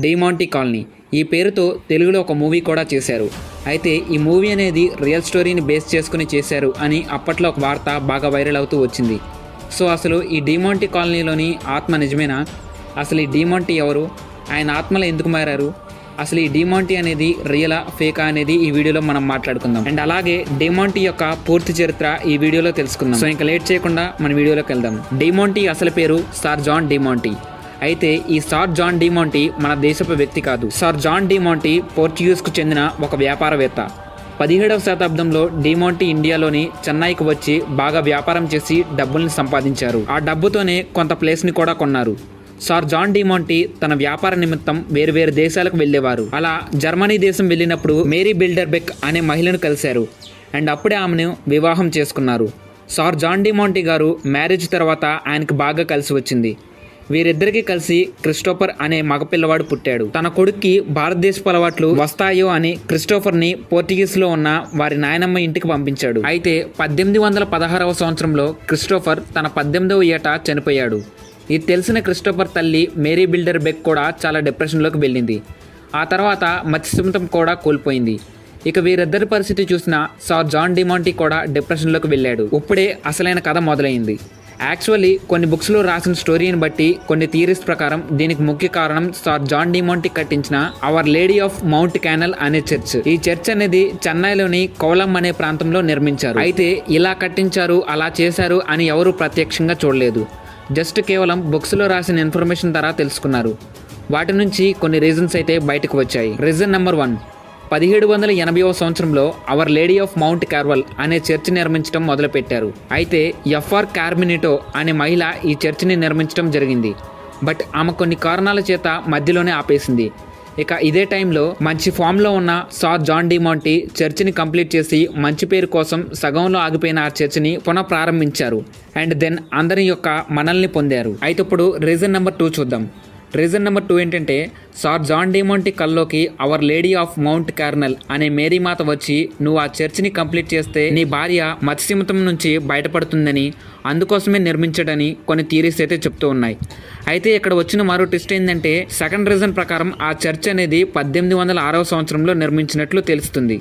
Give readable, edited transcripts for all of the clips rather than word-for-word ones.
డీమాంటీ colony ఈ పేరుతో తెలుగులో ఒక మూవీ కూడా చేశారు. అయితే ఈ మూవీ అనేది రియల్ స్టోరీని బేస్ చేసుకుని చేశారు అని అప్పట్లో ఒక వార్త బాగా వైరల్ అవుతూ వచ్చింది. సో అసలు ఈ డీమాంటీ కాలనీలోని ఆత్మ నిజమేనా? అసలు ఈ డీమాంటీ ఎవరు? ఆయన ఆత్మలు ఎందుకు మారారు? అసలు ఈ డీమాంటీ అనేది రియలా ఫేకా అనేది ఈ వీడియోలో మనం మాట్లాడుకుందాం. అండ్ అలాగే డీమాంటీ యొక్క పూర్తి చరిత్ర ఈ వీడియోలో తెలుసుకుందాం. సో ఇంకా లేట్ చేయకుండా మన వీడియోలోకి వెళ్దాం. డీమాంటీ అసలు పేరు సర్ జాన్ డీమాంటీ. అయితే ఈ సర్ జాన్ డీమాంటీ మన దేశపు వ్యక్తి కాదు. సర్ జాన్ డీమాంటీ పోర్చుగీస్కు చెందిన ఒక వ్యాపారవేత్త. 17వ శతాబ్దంలో డీమాంటీ ఇండియాలోని చెన్నైకి వచ్చి బాగా వ్యాపారం చేసి డబ్బుల్ని సంపాదించారు. ఆ డబ్బుతోనే కొంత ప్లేస్ని కూడా కొన్నారు. సర్ జాన్ డీమాంటీ తన వ్యాపార నిమిత్తం వేరు దేశాలకు వెళ్ళేవారు. అలా జర్మనీ దేశం వెళ్ళినప్పుడు మేరీ బిల్డర్బెక్ అనే మహిళను కలిశారు. అండ్ అప్పుడే ఆమెను వివాహం చేసుకున్నారు. సర్ జాన్ డీమాంటీ గారు మ్యారేజ్ తర్వాత ఆయనకు బాగా కలిసి వచ్చింది. వీరిద్దరికీ కలిసి క్రిస్టోఫర్ అనే మగపిల్లవాడు పుట్టాడు. తన కొడుక్కి భారతదేశపు అలవాట్లు వస్తాయో అని క్రిస్టోఫర్ని పోర్చుగీస్లో ఉన్న వారి నాయనమ్మ ఇంటికి పంపించాడు. అయితే 1816వ సంవత్సరంలో క్రిస్టోఫర్ తన 18వ ఏట చనిపోయాడు. ఇది తెలిసిన క్రిస్టోఫర్ తల్లి మేరీ బిల్డర్బెక్ కూడా చాలా డిప్రెషన్లోకి వెళ్ళింది. ఆ తర్వాత మత్స్యమితం కూడా కోల్పోయింది. ఇక వీరిద్దరి పరిస్థితి చూసిన సర్ జాన్ డీమాంటీ కూడా డిప్రెషన్లోకి వెళ్ళాడు. ఇప్పుడే అసలైన కథ మొదలైంది. యాక్చువల్లీ కొన్ని బుక్స్లో రాసిన స్టోరీని బట్టి కొన్ని థియరీస్ ప్రకారం దీనికి ముఖ్య కారణం సర్ జాన్ డీమాంటీ కట్టించిన our lady of mount Carmel అనే చర్చ్. ఈ చర్చ్ అనేది చెన్నైలోని కోలం అనే ప్రాంతంలో నిర్మించారు. అయితే ఇలా కట్టించారు, అలా చేశారు అని ఎవరు ప్రత్యక్షంగా చూడలేదు. జస్ట్ కేవలం బుక్స్లో రాసిన ఇన్ఫర్మేషన్ ద్వారా తెలుసుకున్నారు. వాటి నుంచి కొన్ని రీజన్స్ అయితే బయటకు వచ్చాయి. రీజన్ నెంబర్ 1, 1780వ సంవత్సరంలో అవర్ లేడీ ఆఫ్ మౌంట్ కార్వల్ అనే చర్చ్ నిర్మించడం మొదలుపెట్టారు. అయితే ఎఫ్ఆర్ కార్మినిటో అనే మహిళ ఈ చర్చిని నిర్మించడం జరిగింది. బట్ ఆమె కొన్ని కారణాల చేత మధ్యలోనే ఆపేసింది. ఇక ఇదే టైంలో మంచి ఫామ్లో ఉన్న సర్ జాన్ డీమాంటీ చర్చిని కంప్లీట్ చేసి మంచి పేరు కోసం సగంలో ఆగిపోయిన ఆ చర్చిని పునః ప్రారంభించారు. అండ్ దెన్ అందరి యొక్క మనల్ని పొందారు. అయితే ఇప్పుడు రీజన్ నెంబర్ 2 చూద్దాం. రీజన్ నెంబర్ 2 ఏంటంటే సర్ జాన్ డీమాంటీ కల్లోకి our lady of mount Carmel అనే మేరీ మాత వచ్చి నువ్వు ఆ చర్చిని కంప్లీట్ చేస్తే నీ భార్య మత్స్యమితం నుంచి బయటపడుతుందని, అందుకోసమే నిర్మించడని కొన్ని థియరీస్ అయితే చెప్తూ ఉన్నాయి. అయితే ఇక్కడ వచ్చిన మరో ట్విస్ట్ ఏంటంటే సెకండ్ రీజన్ ప్రకారం ఆ చర్చ్ అనేది 1806వ సంవత్సరంలో నిర్మించినట్లు తెలుస్తుంది.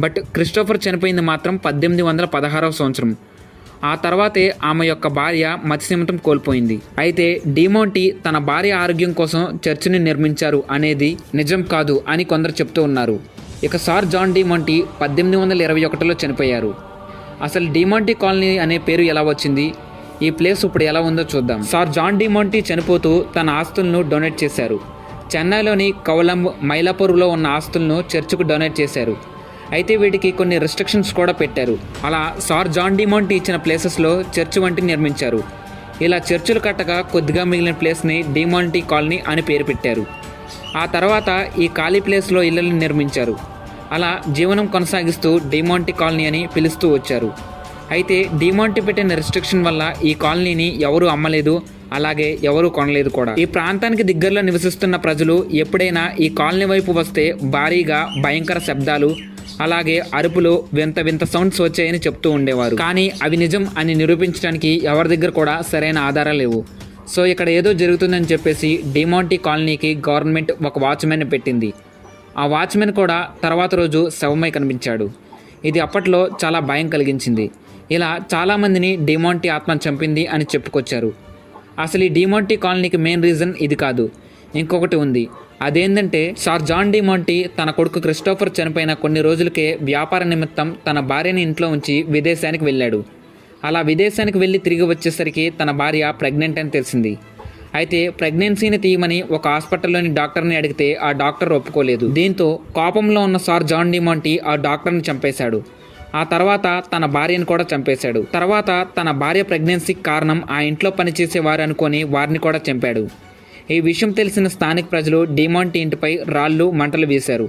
బట్ క్రిస్టోఫర్ చనిపోయింది మాత్రం 1816వ సంవత్సరం. ఆ తర్వాతే ఆమె యొక్క భార్య మత్స్యమితం కోల్పోయింది. అయితే డీమాంటీ తన భార్య ఆరోగ్యం కోసం చర్చిని నిర్మించారు అనేది నిజం కాదు అని కొందరు చెప్తూ ఉన్నారు. ఇక సర్ జాన్ డీమాంటీ 1821లో చనిపోయారు. అసలు డీమాంటీ కాలనీ అనే పేరు ఎలా వచ్చింది, ఈ ప్లేస్ ఇప్పుడు ఎలా ఉందో చూద్దాం. సర్ జాన్ డీమాంటీ చనిపోతూ తన ఆస్తులను డొనేట్ చేశారు. చెన్నైలోని కౌలంబ్, మైలాపూర్లో ఉన్న ఆస్తులను చర్చికు డొనేట్ చేశారు. అయితే వీటికి కొన్ని రెస్ట్రిక్షన్స్ కూడా పెట్టారు. అలా సర్ జాన్ డీమాంటీ ఇచ్చిన ప్లేసెస్లో చర్చ్ వంటి నిర్మించారు. ఇలా చర్చిలు కట్టగా కొద్దిగా మిగిలిన ప్లేస్ని డీమాంటీ కాలనీ అని పేరు పెట్టారు. ఆ తర్వాత ఈ ఖాళీ ప్లేస్లో ఇళ్లను నిర్మించారు. అలా జీవనం కొనసాగిస్తూ డీమాంటీ కాలనీ అని పిలుస్తూ వచ్చారు. అయితే డీమాంటీ పెట్టిన రెస్ట్రిక్షన్ వల్ల ఈ కాలనీని ఎవరూ అమ్మలేదు, అలాగే ఎవరూ కొనలేదు కూడా. ఈ ప్రాంతానికి దగ్గరలో నివసిస్తున్న ప్రజలు ఎప్పుడైనా ఈ కాలనీ వైపు వస్తే భారీగా భయంకర శబ్దాలు, అలాగే అరుపులు, వింత సౌండ్స్ వచ్చాయని చెప్తూ ఉండేవారు. కానీ అవి నిజం అని నిరూపించడానికి ఎవరి దగ్గర కూడా సరైన ఆధారాలు లేవు. సో ఇక్కడ ఏదో జరుగుతుందని చెప్పేసి డీమాంటీ కాలనీకి గవర్నమెంట్ ఒక వాచ్మెన్ పెట్టింది. ఆ వాచ్మెన్ కూడా తర్వాత రోజు శవమై కనిపించాడు. ఇది అప్పట్లో చాలా భయం కలిగించింది. ఇలా చాలామందిని డీమాంటీ ఆత్మ చంపింది అని చెప్పుకొచ్చారు. అసలు ఈ డీమాంటీ కాలనీకి మెయిన్ రీజన్ ఇది కాదు, ఇంకొకటి ఉంది. అదేంటంటే సర్ జాన్ డీమాంటీ తన కొడుకు క్రిస్టోఫర్ చనిపోయిన కొన్ని రోజులకే వ్యాపార నిమిత్తం తన భార్యని ఇంట్లో ఉంచి విదేశానికి వెళ్ళాడు. అలా విదేశానికి వెళ్ళి తిరిగి వచ్చేసరికి తన భార్య ప్రెగ్నెంట్ అని తెలిసింది. అయితే ప్రెగ్నెన్సీని తీయమని ఒక హాస్పిటల్లోని డాక్టర్ని అడిగితే ఆ డాక్టర్ ఒప్పుకోలేదు. దీంతో కోపంలో ఉన్న సర్ జాన్ డీమాంటీ ఆ డాక్టర్ని చంపేశాడు. ఆ తర్వాత తన భార్యను కూడా చంపేశాడు. తర్వాత తన భార్య ప్రెగ్నెన్సీకి కారణం ఆ ఇంట్లో పనిచేసేవారు అనుకొని వారిని కూడా చంపాడు. ఈ విషయం తెలిసిన స్థానిక ప్రజలు డీమాంటీ ఇంటిపై రాళ్ళు, మంటలు వేశారు.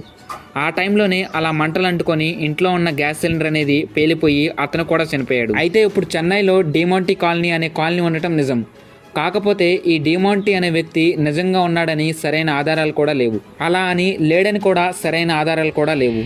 ఆ టైంలోనే అలా మంటలు అంటుకొని ఇంట్లో ఉన్న గ్యాస్ సిలిండర్ అనేది పేలిపోయి అతను కూడా చనిపోయాడు. అయితే ఇప్పుడు చెన్నైలో డీమాంటీ కాలనీ అనే కాలనీ ఉండటం నిజం. కాకపోతే ఈ డీమాంటీ అనే వ్యక్తి నిజంగా ఉన్నాడని సరైన ఆధారాలు కూడా లేవు. అలా అని లేడని కూడా సరైన ఆధారాలు కూడా లేవు.